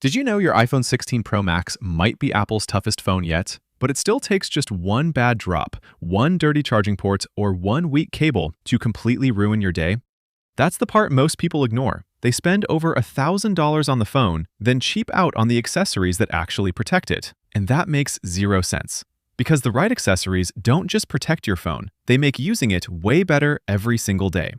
Did you know your iPhone 16 Pro Max might be Apple's toughest phone yet? But it still takes just one bad drop, one dirty charging port, or one weak cable to completely ruin your day? That's the part most people ignore. They spend over $1,000 on the phone, then cheap out on the accessories that actually protect it. And that makes zero sense. Because the right accessories don't just protect your phone, they make using it way better every single day.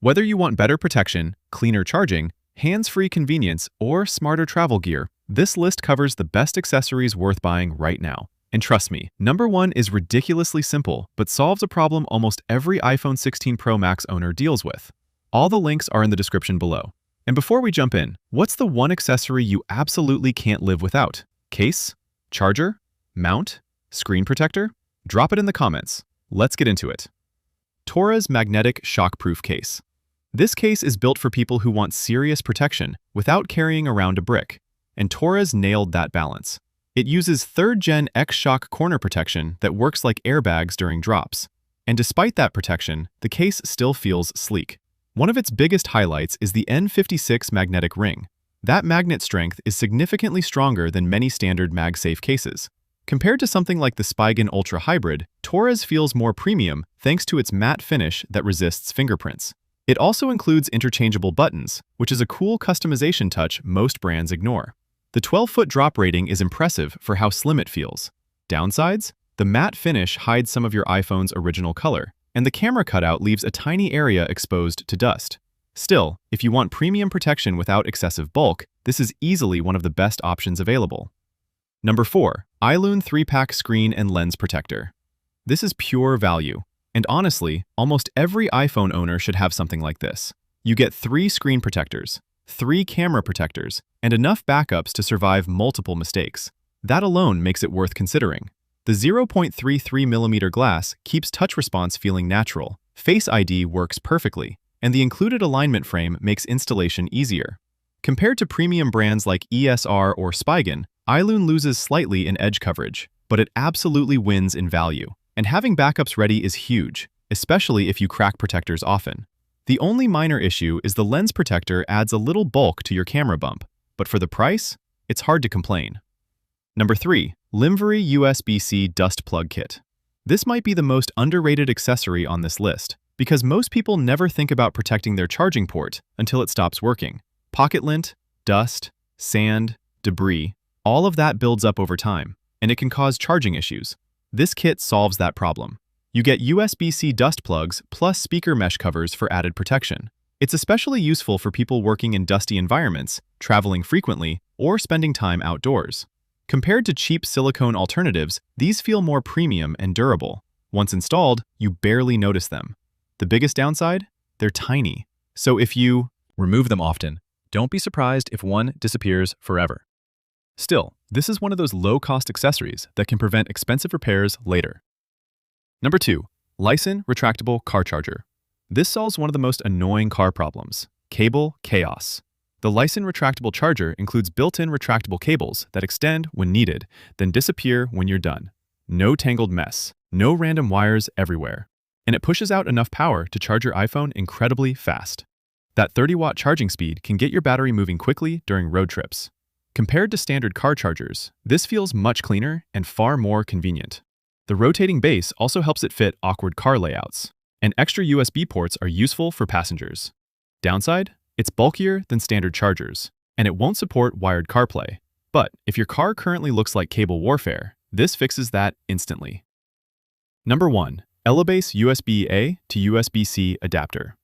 Whether you want better protection, cleaner charging, hands-free convenience, or smarter travel gear, this list covers the best accessories worth buying right now. And trust me, number one is ridiculously simple, but solves a problem almost every iPhone 16 Pro Max owner deals with. All the links are in the description below. And before we jump in, what's the one accessory you absolutely can't live without? Case? Charger? Mount? Screen protector? Drop it in the comments. Let's get into it. TORRAS Magnetic Shockproof Case. This case is built for people who want serious protection without carrying around a brick, and TORRAS nailed that balance. It uses 3rd-gen X-Shock corner protection that works like airbags during drops. And despite that protection, the case still feels sleek. One of its biggest highlights is the N56 magnetic ring. That magnet strength is significantly stronger than many standard MagSafe cases. Compared to something like the Spigen Ultra Hybrid, TORRAS feels more premium thanks to its matte finish that resists fingerprints. It also includes interchangeable buttons, which is a cool customization touch most brands ignore. The 12-foot drop rating is impressive for how slim it feels. Downsides? The matte finish hides some of your iPhone's original color, and the camera cutout leaves a tiny area exposed to dust. Still, if you want premium protection without excessive bulk, this is easily one of the best options available. Number 4. Ailun 3-pack Screen and Lens Protector. This is pure value. And honestly, almost every iPhone owner should have something like this. You get 3 screen protectors, 3 camera protectors, and enough backups to survive multiple mistakes. That alone makes it worth considering. The 0.33mm glass keeps touch response feeling natural, Face ID works perfectly, and the included alignment frame makes installation easier. Compared to premium brands like ESR or Spigen, Ailun loses slightly in edge coverage, but it absolutely wins in value. And having backups ready is huge, especially if you crack protectors often. The only minor issue is the lens protector adds a little bulk to your camera bump, but for the price, it's hard to complain. Number 3. Limvory USB-C Dust Plug Kit. This might be the most underrated accessory on this list, because most people never think about protecting their charging port until it stops working. Pocket lint, dust, sand, debris, all of that builds up over time, and it can cause charging issues. This kit solves that problem. You get USB-C dust plugs plus speaker mesh covers for added protection. It's especially useful for people working in dusty environments, traveling frequently, or spending time outdoors. Compared to cheap silicone alternatives, these feel more premium and durable. Once installed, you barely notice them. The biggest downside? They're tiny. So if you remove them often, don't be surprised if one disappears forever. Still, this is one of those low-cost accessories that can prevent expensive repairs later. Number 2. LISEN Retractable Car Charger. This solves one of the most annoying car problems: cable chaos. The LISEN retractable charger includes built-in retractable cables that extend when needed, then disappear when you're done. No tangled mess, no random wires everywhere. And it pushes out enough power to charge your iPhone incredibly fast. That 30-watt charging speed can get your battery moving quickly during road trips. Compared to standard car chargers, this feels much cleaner and far more convenient. The rotating base also helps it fit awkward car layouts, and extra USB ports are useful for passengers. Downside? It's bulkier than standard chargers, and it won't support wired CarPlay. But if your car currently looks like cable warfare, this fixes that instantly. Number 1. Elebase USB-A to USB-C adapter.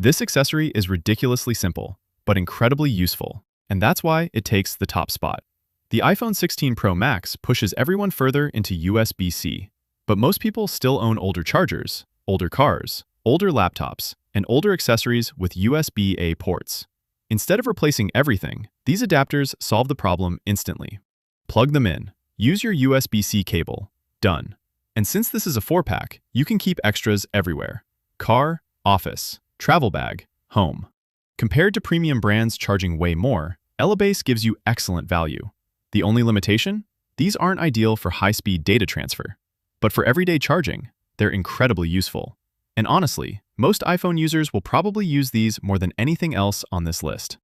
This accessory is ridiculously simple, but incredibly useful. And that's why it takes the top spot. The iPhone 16 Pro Max pushes everyone further into USB-C, but most people still own older chargers, older cars, older laptops, and older accessories with USB-A ports. Instead of replacing everything, these adapters solve the problem instantly. Plug them in, use your USB-C cable, done. And since this is a 4-pack, you can keep extras everywhere: car, office, travel bag, home. Compared to premium brands charging way more, Elebase gives you excellent value. The only limitation? These aren't ideal for high-speed data transfer. But for everyday charging, they're incredibly useful. And honestly, most iPhone users will probably use these more than anything else on this list.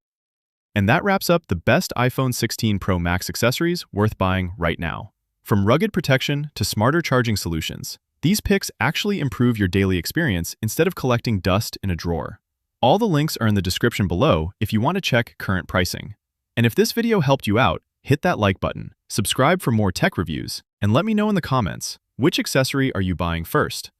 And that wraps up the best iPhone 16 Pro Max accessories worth buying right now. From rugged protection to smarter charging solutions, these picks actually improve your daily experience instead of collecting dust in a drawer. All the links are in the description below if you want to check current pricing. And if this video helped you out, hit that like button, subscribe for more tech reviews, and let me know in the comments, which accessory are you buying first?